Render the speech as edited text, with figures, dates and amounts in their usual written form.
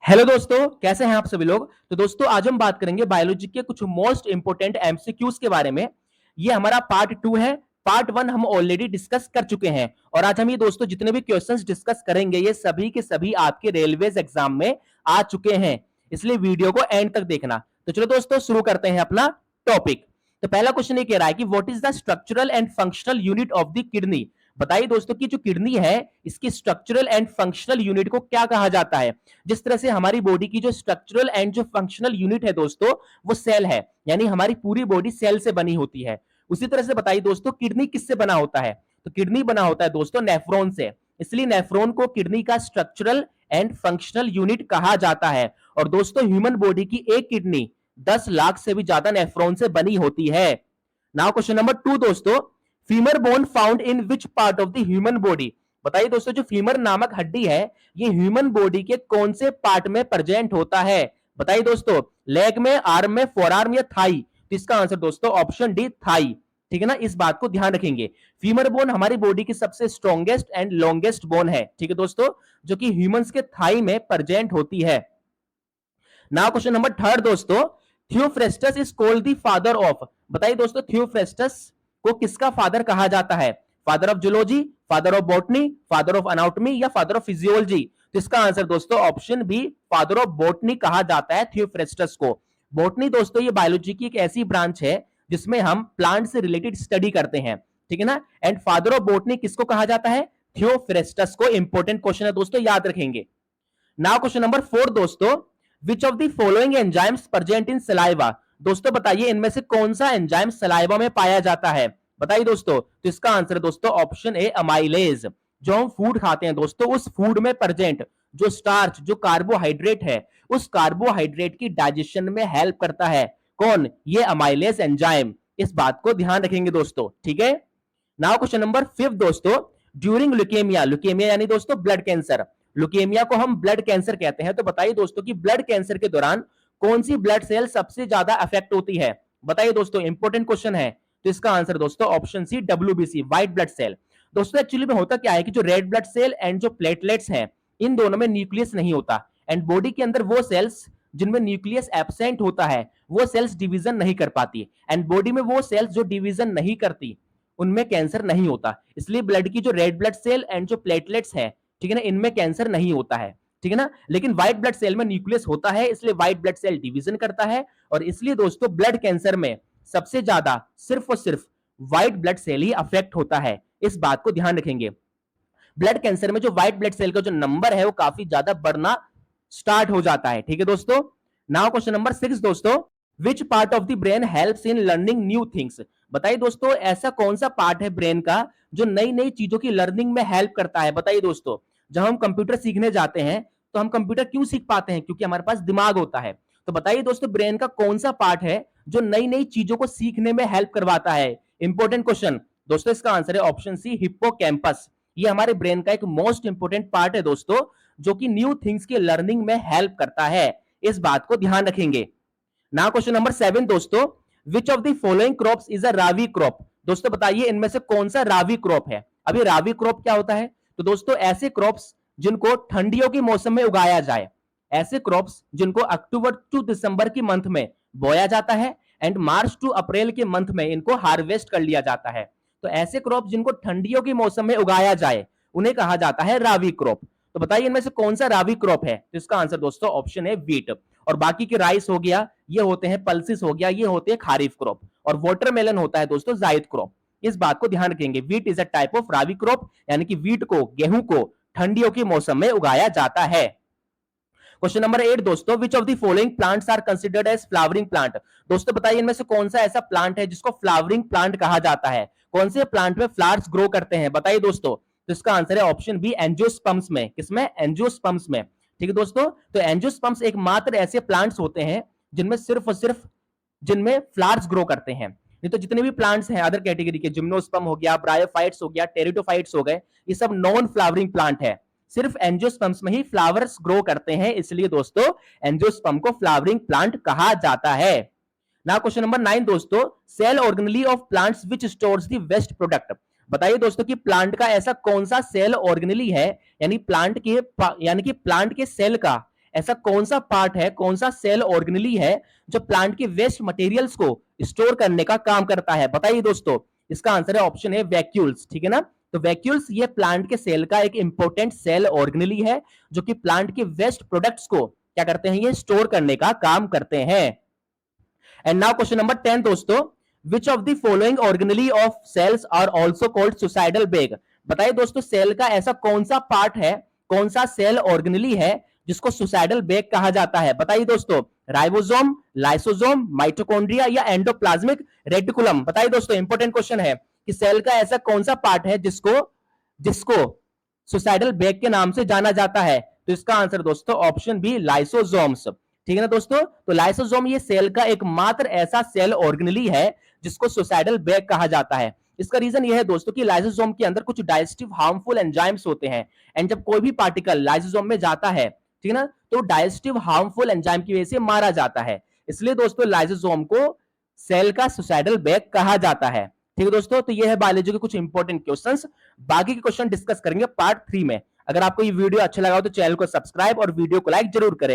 Hello दोस्तों, कैसे हैं आप सभी लोग। तो दोस्तों आज हम बात करेंगे बायोलॉजी के कुछ मोस्ट इंपोर्टेंट एमसीक्यूज के बारे में। ये हमारा पार्ट 2 है। पार्ट 1 हम ऑलरेडी डिस्कस कर चुके हैं और आज हम ये दोस्तों जितने भी क्वेश्चंस डिस्कस करेंगे ये सभी के सभी आपके रेलवेज एग्जाम में आ चुके हैं, इसलिए वीडियो को एंड तक देखना। तो चलो दोस्तों शुरू करते हैं अपना टॉपिक। तो पहला क्वेश्चन ये कह रहा है कि what is the structural and functional unit of the kidney. बताइए दोस्तों कि जो किडनी है इसकी स्ट्रक्चरल एंड फंक्शनल यूनिट को क्या कहा जाता है। जिस तरह से हमारी बॉडी की जो स्ट्रक्चरल एंड जो फंक्शनल यूनिट है दोस्तों वो सेल है, यानी हमारी पूरी बॉडी सेल से बनी होती है। उसी तरह से बताइए दोस्तों किडनी किससे बना होता है। तो किडनी बना होता है दोस्तों नेफ्रॉन से, इसलिए नेफ्रॉन को किडनी का स्ट्रक्चरल एंड फंक्शनल यूनिट कहा जाता है। और दोस्तों ह्यूमन बॉडी की एक किडनी 10 लाख से भी ज्यादा नेफ्रॉन से बनी होती है। नाउ क्वेश्चन नंबर 2 दोस्तों, femur bone found in which part of the human body. बताइए दोस्तों जो फीमर नामक हड्डी है ये ह्यूमन बॉडी के कौन से पार्ट में प्रेजेंट होता है। बताइए दोस्तों लेग में, आर्म में, फोरआर्म या थाई। तो इसका आंसर दोस्तों ऑप्शन डी थाई। ठीक है ना, इस बात को ध्यान रखेंगे। फीमर बोन हमारी बॉडी की सबसे स्ट्रॉन्गेस्ट एंड लॉन्गेस्ट बोन है, ठीक है दोस्तों, जो कि ह्यूमंस के थाई में प्रेजेंट होती है। नाउ क्वेश्चन नंबर 3 दोस्तों, Theophrastus is called the father of. बताइए दोस्तों थियोफ्रेस्टस को किसका फादर कहा जाता है। Father of zoology, father of botany, father of anatomy या फादर ऑफ फिजियोलॉजी। तो इसका आंसर दोस्तों option B father of botany कहा जाता है थियोफ्रेस्टस को। बॉटनी दोस्तों ये बायोलॉजी की एक ऐसी ब्रांच है जिसमें हम प्लांट से रिलेटेड स्टडी करते हैं, ठीक है ना। एंड फादर ऑफ बॉटनी किसको कहा जाता है, थियोफ्रेस्टस को। इंपॉर्टेंट क्वेश्चन है दोस्तों, याद रखेंगे। नाउ क्वेश्चन नंबर 4 दोस्तों, which of the following enzymes present in saliva. दोस्तों बताइए इनमें से कौन सा एंजाइम सलाइवा में पाया जाता है। बताइए दोस्तों, तो इसका आंसर दोस्तों ऑप्शन ए अमाइलेज। जो हम फूड खाते हैं दोस्तों उस फूड में प्रेजेंट जो स्टार्च, जो कार्बोहाइड्रेट है, उस कार्बोहाइड्रेट की डाइजेशन में हेल्प करता है कौन, ये अमाइलेज एंजाइम। इस बात को ध्यान रखेंगे दोस्तों, ठीक है। नाउ क्वेश्चन नंबर 5 दोस्तों, ड्यूरिंग ल्यूकेमिया, ल्यूकेमिया यानी दोस्तों ब्लड कैंसर, ल्यूकेमिया को हम ब्लड कैंसर कहते हैं। तो बताइए दोस्तों कि ब्लड कैंसर के दौरान कौन सी ब्लड सेल सबसे ज्यादा अफेक्ट होती है। बताइए दोस्तों, इंपॉर्टेंट क्वेश्चन है। तो इसका आंसर दोस्तों option C WBC, white blood cell. दोस्तों एक्चुअली में होता क्या है कि जो रेड ब्लड सेल एंड जो प्लेटलेट्स हैं इन दोनों में न्यूक्लियस नहीं होता, एंड बॉडी के अंदर वो सेल्स जिनमें न्यूक्लियस एब्सेंट होता है वो सेल्स डिवीजन नहीं कर पाती, एंड बॉडी में वो सेल्स जो डिवीजन नहीं करती उनमें कैंसर नहीं होता। इसलिए ब्लड की जो रेड ब्लड सेल एंड जो प्लेटलेट्स है, ठीक है ना, इनमें कैंसर नहीं होता है, ठीक है ना। लेकिन व्हाइट ब्लड सेल में न्यूक्लियस होता है, इसलिए व्हाइट ब्लड सेल डिवीजन करता है। और इसलिए दोस्तों ब्लड कैंसर में सबसे ज्यादा सिर्फ और सिर्फ व्हाइट ब्लड सेल ही अफेक्ट होता है। इस बात को ध्यान रखेंगे। ब्लड कैंसर में जो व्हाइट ब्लड सेल का जो नंबर है वो काफी ज्यादा बढ़ना स्टार्ट हो जाता है, ठीक है दोस्तों। नाउ क्वेश्चन नंबर 6 दोस्तों, which part of the brain helps in learning new things. बताइए दोस्तों ऐसा कौन सा पार्ट है ब्रेन का जो नई नई चीजों की लर्निंग में हेल्प करता है। बताइए दोस्तों, जब हम कंप्यूटर सीखने जाते हैं तो हम कंप्यूटर क्यों सीख पाते हैं, क्योंकि हमारे पास दिमाग होता है। तो बताइए दोस्तों ब्रेन का कौन सा पार्ट है जो नई नई चीजों को सीखने में हेल्प करवाता है। इंपॉर्टेंट क्वेश्चन दोस्तों, इसका आंसर है ऑप्शन सी हिप्पोकैम्पस। ये हमारे ब्रेन का एक मोस्ट इंपोर्टेंट पार्ट है दोस्तों, जो कि न्यू थिंग्स की लर्निंग में हेल्प करता है। इस बात को ध्यान रखेंगे। नाउ क्वेश्चन नंबर 7 दोस्तों, which of the following crops is a Ravi crop. दोस्तों बताइए इनमें से कौन सा रावी क्रॉप है। अभी रावी क्रॉप क्या होता है, तो दोस्तों ऐसे क्रॉप्स जिनको ठंडियों के मौसम में उगाया जाए, ऐसे क्रॉप्स जिनको अक्टूबर टू दिसंबर की मंथ में बोया जाता है एंड मार्च टू अप्रैल के मंथ में इनको हार्वेस्ट कर लिया जाता है। तो ऐसे क्रॉप जिनको ठंडियों के मौसम में उगाया जाए उन्हें कहा जाता है रावी क्रॉप। तो बताइए इनमें से कौन सा रावी क्रॉप है। तो इसका आंसर दोस्तों ऑप्शन है व्हीट। और बाकी के राइस हो गया, ये होते हैं पल्सिस हो गया, ये होते हैं खारिफ क्रॉप। और वाटरमेलन होता है दोस्तों जायद क्रॉप। इस बात को ध्यान रखेंगे। Wheat is a type of Ravi crop, यानी कि व्हीट को, गेहूं को ठंडियों के मौसम में उगाया जाता है। क्वेश्चन नंबर 8 दोस्तों, which of the following plants are considered as flowering plant. दोस्तों बताइए इनमें से कौन सा ऐसा प्लांट है जिसको फ्लावरिंग प्लांट कहा जाता है। कौन से प्लांट में फ्लावर्स ग्रो करते हैं बताइए दोस्तों। तो इसका आंसर है ऑप्शन बी एंजियोस्पर्म्स में। किसमें, एंजियोस्पर्म्स में, ठीक है दोस्तों। तो एंजियोस्पर्म्स एकमात्र ऐसे प्लांट्स होते हैं जिनमें सिर्फ और सिर्फ जिनमें फ्लावर्स ग्रो करते हैं। नहीं तो जितने भी प्लांट्स हैं अदर कैटेगरी के, जिम्नोस्पर्म हो गया, ब्रायोफाइट्स हो गया, टेरिडोफाइट्स हो गए, ये सब नॉन फ्लावरिंग प्लांट है। सिर्फ एंजियोस्पर्म्स में ही फ्लावर्स ग्रो करते हैं, इसलिए दोस्तों एंजियोस्पर्म को फ्लावरिंग प्लांट कहा जाता है। नाउ क्वेश्चन नंबर 9 दोस्तों, cell organelle of plants which stores the waste product. बताइए दोस्तों कि प्लांट का ऐसा कौन सा सेल ऑर्गेनली है, यानी प्लांट के सेल का ऐसा कौन सा पार्ट है, कौन सा सेल ऑर्गेनेली है जो प्लांट के वेस्ट मटेरियल्स को स्टोर करने का काम करता है? बताइए दोस्तों। इसका आंसर है ऑप्शन है वैक्यूल्स, ठीक है ना। तो वैक्यूल्स ये प्लांट के सेल का एक इंपॉर्टेंट सेल ऑर्गेनेली है जो कि प्लांट के वेस्ट प्रोडक्ट्स को क्या करते हैं, ये स्टोर करने का काम करते हैं। एंड नाउ क्वेश्चन नंबर 10 दोस्तों, which of the following organelle of cells are also called suicidal bag? बताइए दोस्तों, सेल का ऐसा कौन सा पार्ट है, कौन सा सेल ऑर्गेनेली है जिसको सुसाइडल बैग कहा जाता है? बताइए दोस्तों, राइबोसोम, लाइसोसोम, माइटोकॉन्ड्रिया या एंडोप्लाज्मिक रेटिकुलम? बताइए दोस्तों, इंपॉर्टेंट क्वेश्चन है कि सेल का ऐसा कौन सा पार्ट है जिसको जिसको सुसाइडल बैग के नाम से जाना जाता है? तो इसका आंसर दोस्तों ऑप्शन बी, लाइसोसोम्स, ठीक है ना दोस्तों। तो लाइसोसोम ये सेल का एकमात्र ऐसा सेल ऑर्गेनेली है जिसको सुसाइडल बैग कहा जाता है। इसका रीजन यह है दोस्तों कि लाइसोसोम के अंदर कुछ डाइजेस्टिव हार्मफुल एंजाइम्स होते हैं, एंड जब कोई भी पार्टिकल लाइसोसोम में जाता है, ठीक है ना, तो डाइजेस्टिव हार्मफुल एंजाइम की वजह से मारा जाता है। इसलिए दोस्तों लाइसोसोम को सेल का सुसाइडल बैग कहा जाता है। ठीक है दोस्तों, तो ये है बायोलॉजी के कुछ इंपॉर्टेंट क्वेश्चंस। बाकी के क्वेश्चन डिस्कस करेंगे पार्ट 3 में। अगर आपको ये वीडियो अच्छा लगा हो तो चैनल को सब्सक्राइब और वीडियो को लाइक जरूर करें।